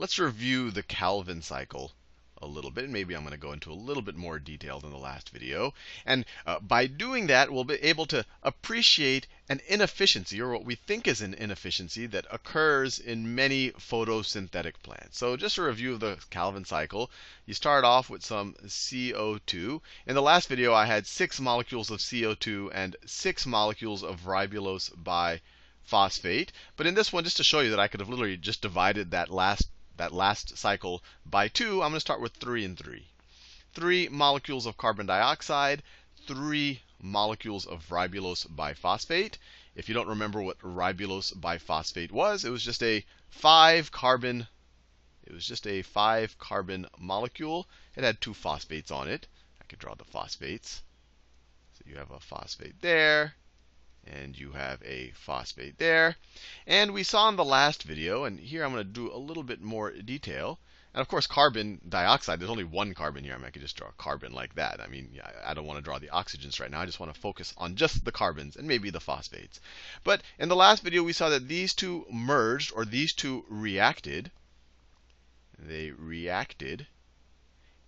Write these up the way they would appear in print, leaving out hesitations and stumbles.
let's review the Calvin cycle a little bit. Maybe I'm going to go into a little bit more detail than the last video. And by doing that, we'll be able to appreciate an inefficiency, or what we think is an inefficiency, that occurs in many photosynthetic plants. So just a review of the Calvin cycle. You start off with some CO2. In the last video, I had 6 molecules of CO2 and 6 molecules of ribulose biphosphate. But in this one, just to show you that I could have literally just divided that last cycle by 2, I'm going to start with 3 and 3. 3 molecules of carbon dioxide, 3 molecules of ribulose biphosphate. If you don't remember what ribulose biphosphate was, it was just a 5-carbon molecule. It had 2 phosphates on it. I could draw the phosphates. So you have a phosphate there, and you have a phosphate there. And we saw in the last video, and here I'm going to do a little bit more detail. And of course, carbon dioxide, there's only 1 carbon here. I mean, I could just draw a carbon like that. I mean, I don't want to draw the oxygens right now. I just want to focus on just the carbons and maybe the phosphates. But in the last video, we saw that these two merged, or these two reacted. They reacted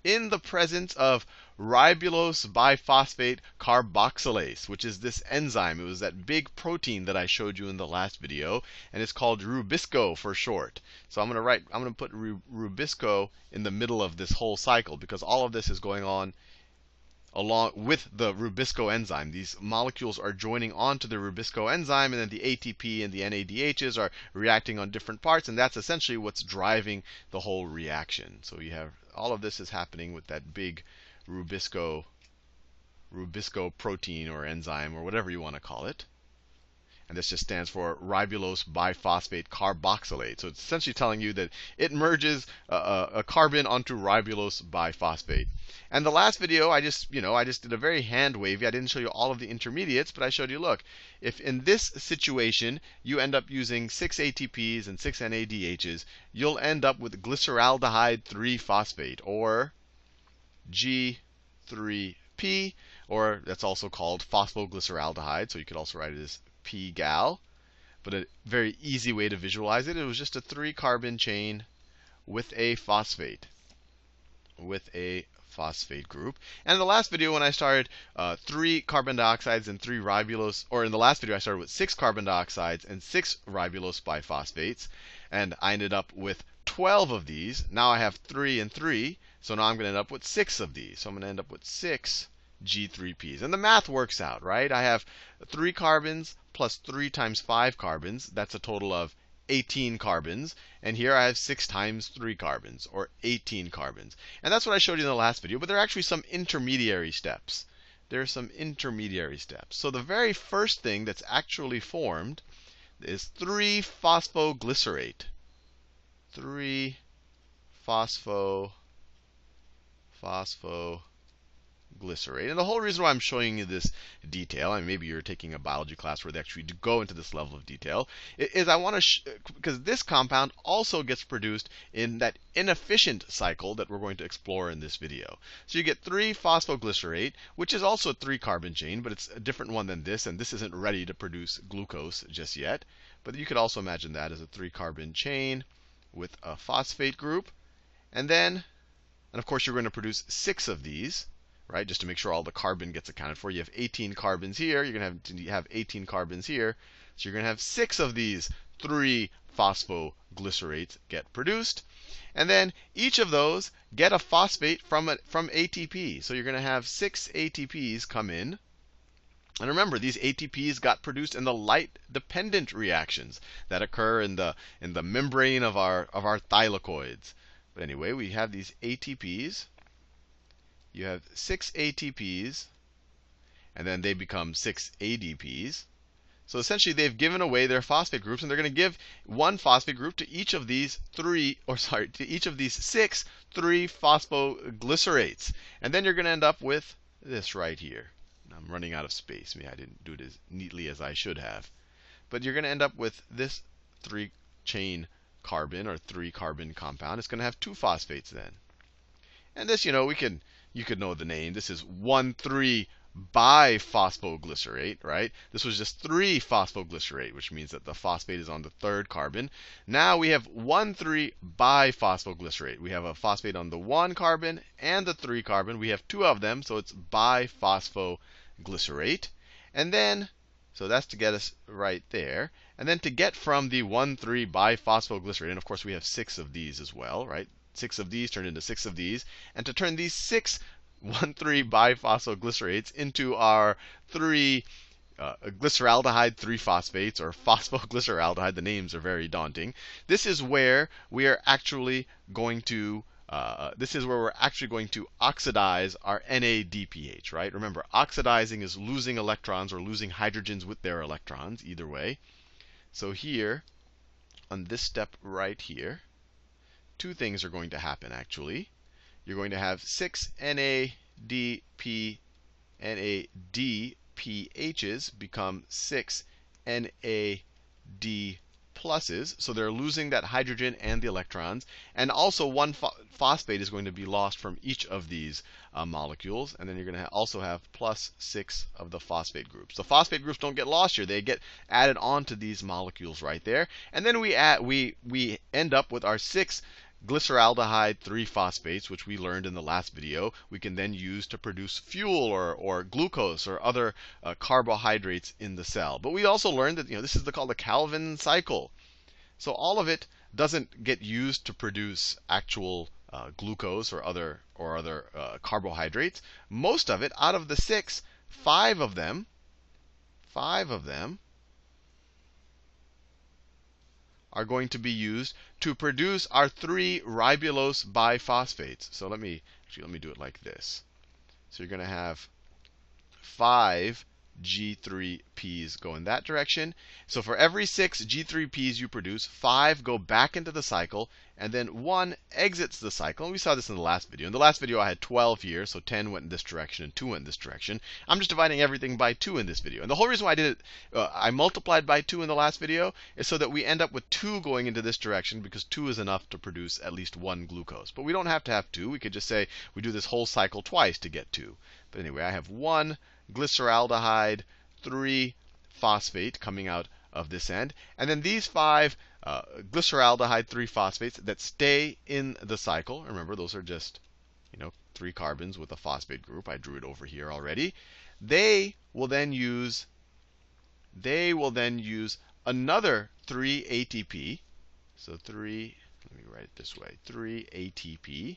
in the presence of ribulose biphosphate carboxylase, which is this enzyme. It was that big protein that I showed you in the last video, and it's called Rubisco for short. So I'm going to put Rubisco in the middle of this whole cycle, because all of this is going on along with the Rubisco enzyme. These molecules are joining onto the Rubisco enzyme, and then the ATP and the NADHs are reacting on different parts, and that's essentially what's driving the whole reaction. So you have all of this is happening with that big Rubisco protein or enzyme or whatever you want to call it. And this just stands for ribulose biphosphate carboxylate. So it's essentially telling you that it merges a carbon onto ribulose biphosphate. And the last video, I just did a very hand wavy. I didn't show you all of the intermediates, but I showed you, look, if in this situation you end up using 6 ATPs and 6 NADHs, you'll end up with glyceraldehyde 3-phosphate, or G3P, or that's also called phosphoglyceraldehyde. So you could also write it as P-gal. But a very easy way to visualize it, it was just a 3-carbon chain with a phosphate. Group. And in the last video, when I started 3 carbon dioxides and 3 ribulose, or in the last video, I started with 6 carbon dioxides and 6 ribulose biphosphates, and I ended up with 12 of these. Now I have 3 and 3, so now I'm going to end up with 6 of these. So I'm going to end up with 6 G3Ps. And the math works out, right? I have 3 carbons plus 3 times 5 carbons. That's a total of 18 carbons. And here I have 6 times 3 carbons, or 18 carbons. And that's what I showed you in the last video. But there are actually some intermediary steps. There are some intermediary steps. So the very first thing that's actually formed is 3-phosphoglycerate. 3-phosphoglycerate. And the whole reason why I'm showing you this detail, and maybe you're taking a biology class where they actually do go into this level of detail, is I want to, because this compound also gets produced in that inefficient cycle that we're going to explore in this video. So you get 3-phosphoglycerate, which is also a 3-carbon chain, but it's a different one than this, and this isn't ready to produce glucose just yet. But you could also imagine that as a 3-carbon chain with a phosphate group. And of course, you're going to produce 6 of these. Right, just to make sure all the carbon gets accounted for. You have 18 carbons here. You're going to have 18 carbons here. So you're going to have 6 of these 3-phosphoglycerates get produced. And then each of those get a phosphate from ATP. So you're going to have 6 ATPs come in. And remember, these ATPs got produced in the light-dependent reactions that occur in the membrane of our thylakoids. But anyway, we have these ATPs. You have 6 ATPs, and then they become 6 ADPs. So essentially, they've given away their phosphate groups, and they're going to give one phosphate group to each of these 6 3-phosphoglycerates. And then you're going to end up with this right here. I'm running out of space. Maybe I didn't do it as neatly as I should have. But you're going to end up with this 3-chain carbon, or 3-carbon compound. It's going to have 2 phosphates then. And this, you could know the name. This is 1,3 biphosphoglycerate, right? This was just 3-phosphoglycerate, which means that the phosphate is on the third carbon. Now we have 1,3-biphosphoglycerate. We have a phosphate on the 1 carbon and the 3 carbon. We have 2 of them, so it's biphosphoglycerate. And then, so that's to get us right there. And then to get from the 1,3-biphosphoglycerate, and of course we have 6 of these as well, right? 6 of these turned into 6 of these. And to turn these 6 1,3-biphosphoglycerates into our 3 glyceraldehyde 3-phosphates, or phosphoglyceraldehyde. The names are very daunting. This is where we are actually going to oxidize our NADPH, right? Remember, oxidizing is losing electrons or losing hydrogens with their electrons, either way. So here, on this step right here, 2 things are going to happen, actually. You're going to have 6 NADPHs become 6 NAD pluses. So they're losing that hydrogen and the electrons. And also 1 phosphate is going to be lost from each of these molecules. And then you're going to also have plus 6 of the phosphate groups. The phosphate groups don't get lost here. They get added onto these molecules right there. And then we end up with our 6 glyceraldehyde 3-phosphates, which we learned in the last video. We can then use to produce fuel or glucose or other carbohydrates in the cell. But we also learned that this is called the Calvin cycle. So all of it doesn't get used to produce actual glucose or other carbohydrates. Most of it, out of the 6, 5 of them are going to be used to produce our 3 ribulose biphosphates. So let me do it like this. So you're going to have 5 G3Ps go in that direction. So for every 6 G3Ps you produce, 5 go back into the cycle, and then 1 exits the cycle. And we saw this in the last video. In the last video, I had 12 here, so 10 went in this direction and 2 went in this direction. I'm just dividing everything by 2 in this video. And the whole reason why I did it, I multiplied by 2 in the last video, is so that we end up with 2 going into this direction, because 2 is enough to produce at least 1 glucose. But we don't have to have 2. We could just say we do this whole cycle twice to get 2. But anyway, I have 1 glyceraldehyde 3-phosphate coming out of this end. And then these 5 glyceraldehyde 3-phosphates that stay in the cycle. Remember, those are just 3 carbons with a phosphate group. I drew it over here already. They will then use another 3 ATP. So 3, let me write it this way, 3 ATP.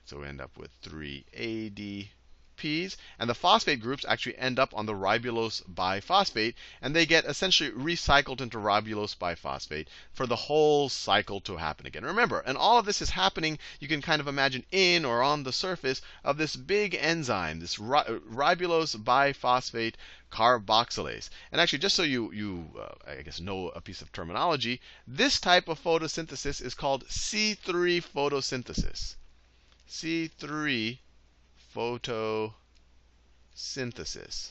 So we end up with 3 ADPs. And the phosphate groups actually end up on the ribulose biphosphate. And they get essentially recycled into ribulose biphosphate for the whole cycle to happen again. Remember, and all of this is happening, you can kind of imagine, in or on the surface of this big enzyme, this ribulose biphosphate carboxylase. And actually, just so you I guess, know a piece of terminology, this type of photosynthesis is called C3 photosynthesis. C3 photosynthesis.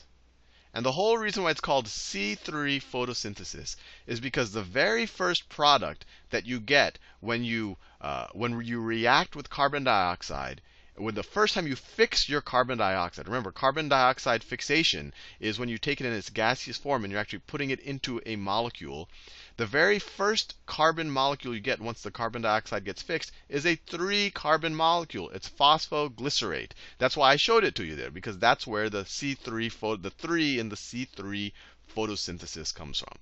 And the whole reason why it's called C3 photosynthesis is because the very first product that you get when you react with carbon dioxide, when the first time you fix your carbon dioxide, remember, carbon dioxide fixation is when you take it in its gaseous form and you're actually putting it into a molecule. The very first carbon molecule you get once the carbon dioxide gets fixed is a 3-carbon molecule. It's phosphoglycerate. That's why I showed it to you there, because that's where the 3 in the C3 photosynthesis comes from.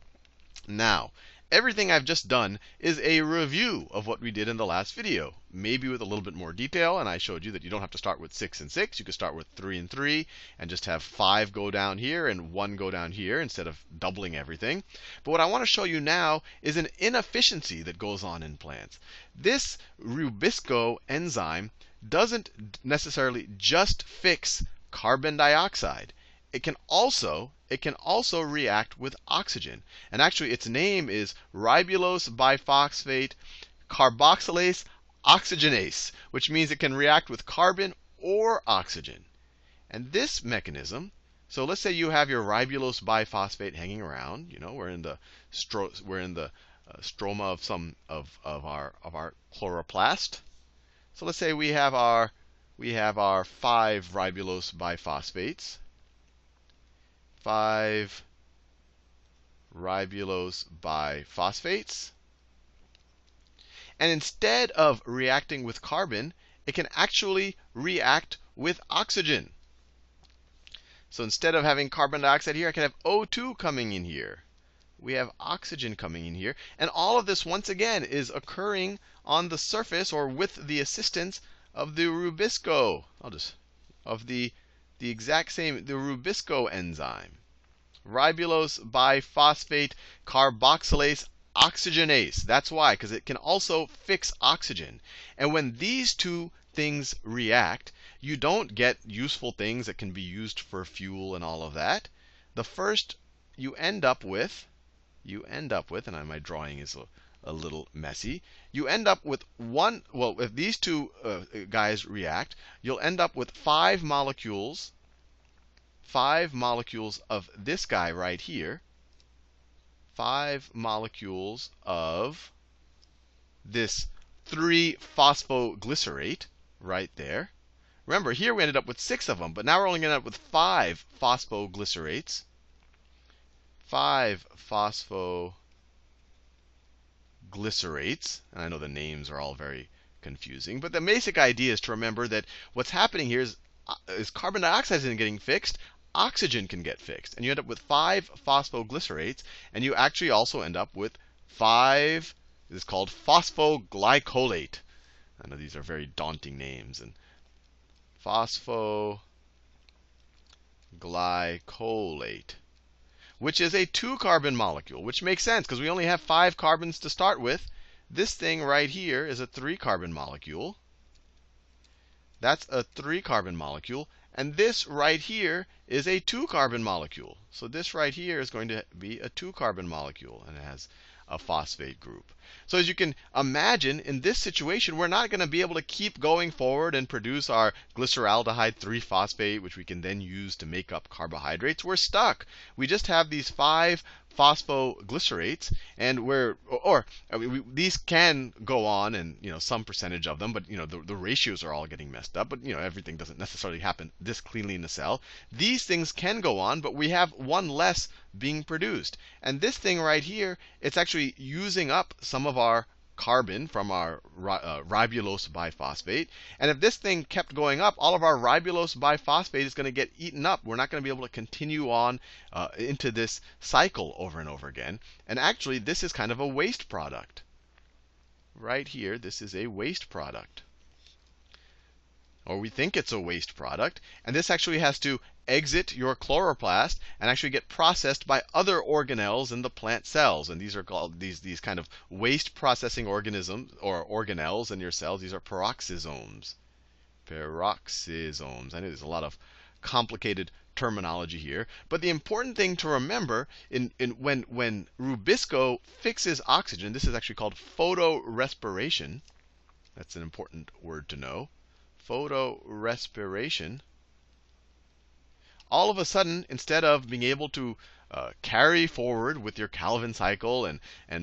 Now, everything I've just done is a review of what we did in the last video, maybe with a little bit more detail. And I showed you that you don't have to start with 6 and 6. You could start with 3 and 3 and just have 5 go down here and 1 go down here instead of doubling everything. But what I want to show you now is an inefficiency that goes on in plants. This Rubisco enzyme doesn't necessarily just fix carbon dioxide. It can also react with oxygen. And actually, its name is ribulose biphosphate carboxylase oxygenase, which means it can react with carbon or oxygen. And this mechanism, so let's say you have your ribulose biphosphate hanging around. We're in the stroma of some of our chloroplast. So let's say we have our 5 ribulose biphosphates. 5 ribulose biphosphates. And instead of reacting with carbon, it can actually react with oxygen. So instead of having carbon dioxide here, I can have O2 coming in here. We have oxygen coming in here. And all of this, once again, is occurring on the surface or with the assistance of the Rubisco. Of the exact same, the Rubisco enzyme. Ribulose biphosphate carboxylase oxygenase. That's why, because it can also fix oxygen. And when these two things react, you don't get useful things that can be used for fuel and all of that. The first you end up with, and my drawing is a little messy. You end up with if these two guys react, you'll end up with 5 molecules of this guy right here. 5 molecules of this 3-phosphoglycerate right there. Remember, here we ended up with 6 of them, but now we're only going to end up with 5 phosphoglycerates. 5 phosphoglycerates. And I know the names are all very confusing, but the basic idea is to remember that what's happening here is carbon dioxide isn't getting fixed. Oxygen can get fixed. And you end up with 5 phosphoglycerates, and you actually also end up with 5, this is called phosphoglycolate. I know these are very daunting names. And phosphoglycolate, which is a 2-carbon molecule, which makes sense because we only have 5 carbons to start with. This thing right here is a 3-carbon molecule. That's a 3-carbon molecule. And this right here is a 2-carbon molecule. So this right here is going to be a 2-carbon molecule, and it has a phosphate group. So as you can imagine, in this situation, we're not going to be able to keep going forward and produce our glyceraldehyde 3-phosphate, which we can then use to make up carbohydrates. We're stuck. We just have these 5 phosphoglycerates, and these can go on, and some percentage of them, but the ratios are all getting messed up. But everything doesn't necessarily happen this cleanly in the cell. These things can go on, but we have one less being produced. And this thing right here, it's actually using up some of our carbon from our ribulose biphosphate. And if this thing kept going up, all of our ribulose biphosphate is going to get eaten up. We're not going to be able to continue on into this cycle over and over again. And actually, this is kind of a waste product. Right here, this is a waste product. Or we think it's a waste product. And this actually has to exit your chloroplast and actually get processed by other organelles in the plant cells. And these are called these kind of waste processing organisms or organelles in your cells. These are peroxisomes. Peroxisomes. I know there's a lot of complicated terminology here, but the important thing to remember when Rubisco fixes oxygen, this is actually called photorespiration. That's an important word to know. Photorespiration. All of a sudden, instead of being able to carry forward with your Calvin cycle and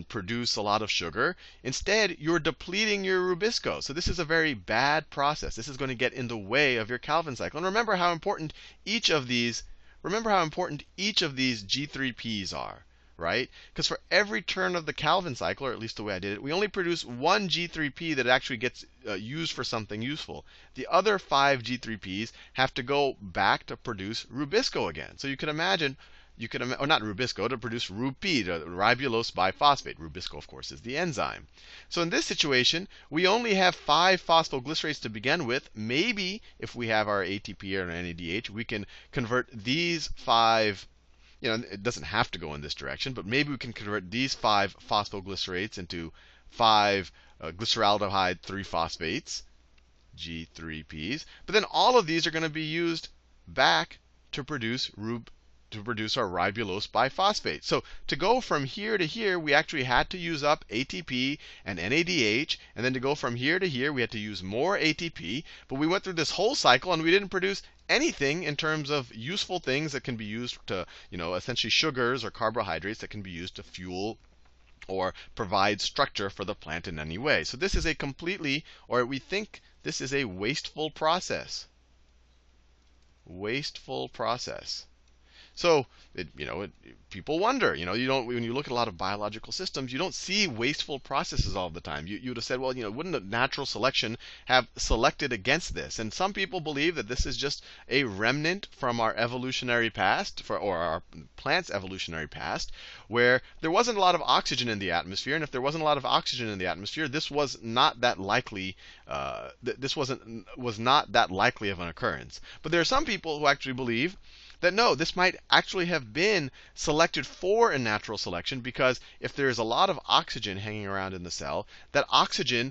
produce a lot of sugar, instead you're depleting your Rubisco. So this is a very bad process. This is going to get in the way of your Calvin cycle. And remember how important each of these G3Ps are, right? Because for every turn of the Calvin cycle, or at least the way I did it, we only produce 1 G3P that actually gets used for something useful. The other 5 G3Ps have to go back to produce Rubisco again. So you can imagine, or not Rubisco, to produce RuP, ribulose biphosphate. Rubisco, of course, is the enzyme. So in this situation, we only have 5 phosphoglycerates to begin with. Maybe if we have our ATP or an NADH, we can convert these 5. It doesn't have to go in this direction, but maybe we can convert these 5 phosphoglycerates into 5 glyceraldehyde 3-phosphates, G3Ps. But then all of these are going to be used back to produce our ribulose biphosphate. So to go from here to here, we actually had to use up ATP and NADH. And then to go from here to here, we had to use more ATP. But we went through this whole cycle, and we didn't produce anything in terms of useful things that can be used to, essentially sugars or carbohydrates that can be used to fuel or provide structure for the plant in any way. So this is a completely, or we think this is a wasteful process. Wasteful process. So, people wonder, you don't, when you look at a lot of biological systems, you don't see wasteful processes all the time. You would have said, well, wouldn't a natural selection have selected against this? And some people believe that this is just a remnant from our evolutionary past, or our plant's evolutionary past, where there wasn't a lot of oxygen in the atmosphere. And if there wasn't a lot of oxygen in the atmosphere, this was not that likely. Was not that likely of an occurrence. But there are some people who actually believe that no, this might actually have been selected for a natural selection, because if there is a lot of oxygen hanging around in the cell, that oxygen,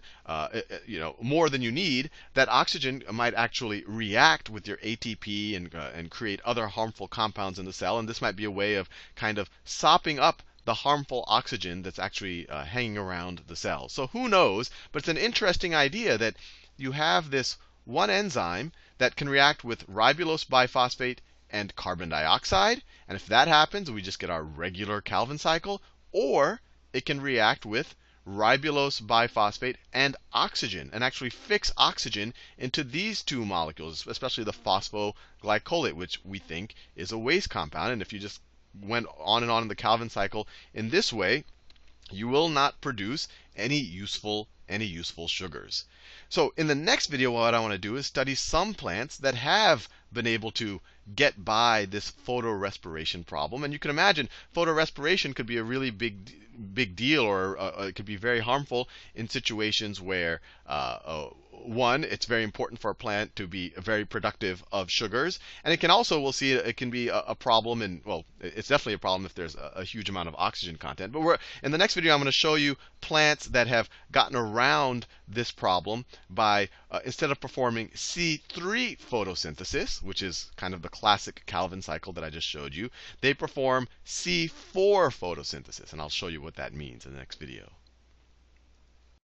more than you need, that oxygen might actually react with your ATP and create other harmful compounds in the cell. And this might be a way of kind of sopping up the harmful oxygen that's actually hanging around the cell. So who knows? But it's an interesting idea that you have this one enzyme that can react with ribulose biphosphate and carbon dioxide. And if that happens, we just get our regular Calvin cycle. Or it can react with ribulose biphosphate and oxygen, and actually fix oxygen into these two molecules, especially the phosphoglycolate, which we think is a waste compound. And if you just went on and on in the Calvin cycle in this way, you will not produce any useful sugars. So in the next video, what I want to do is study some plants that have been able to get by this photorespiration problem. And you can imagine photorespiration could be a really big deal, or it could be very harmful in situations where one, it's very important for a plant to be very productive of sugars. And it can also, we'll see, it can be a problem, and well, it's definitely a problem if there's a huge amount of oxygen content. But in the next video, I'm going to show you plants that have gotten around this problem by, instead of performing C3 photosynthesis, which is kind of the classic Calvin cycle that I just showed you, they perform C4 photosynthesis. And I'll show you what that means in the next video.